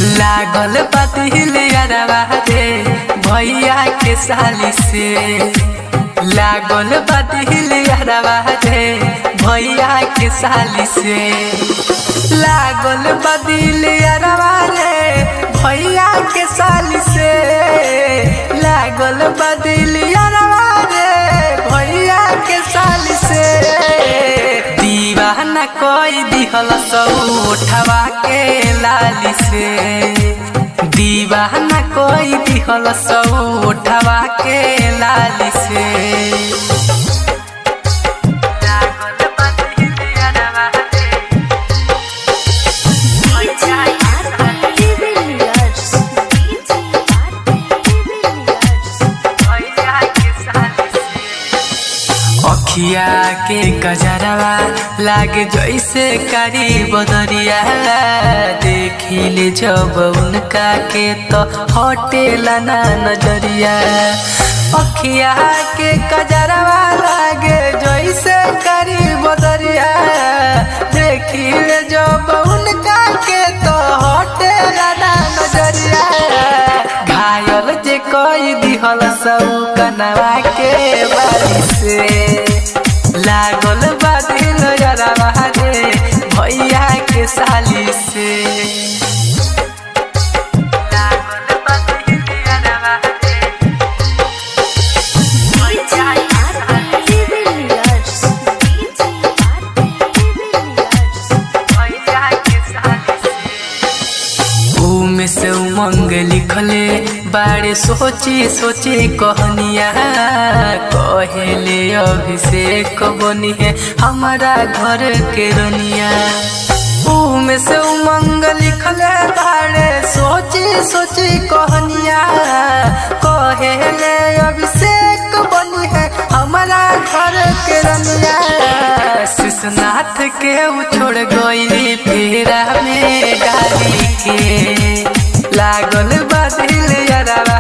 लागल बातिल यारवा रे भैया के साली से। लागल बातिल यारवा रे भैया के साली से। लागल बातिल यारवा रे भैया के साली से। लागल बातिल यारवा रे भैया के साली से। दीवाना कोई दिहल सौ उठवा के लाली से। दीवाना कोई दिहल सौ उठवा के लाली से। अखिया के गजरवा लागे जैसे कारी बदरिया। देखिले जब उनका के तो हटेला ना नजरिया। अखिया के गजरवा लागे जैसे कारी बदरिया। देखिले जब उनका के तो हटेला ना नजरिया। घायल जे कोई दिहल सब कनवा के बाली से। लागल बातिल यारवा रे भैया के साली से। लागल बातिल यारवा रे भैया के साली से। घूमे से उमंग लिखले बारे सोची सोची कहनिया। कहेले अभिषेक बनी है हमारा घर के रनिया। घूमे से उमंग लिखले बारे सोची सोची कहनिया। कहेले अभिषेक बनी है हमारा घर के रनिया। शिशनाथ के छोड़ गई फेरा में डाली के। लागल बातिल यारवा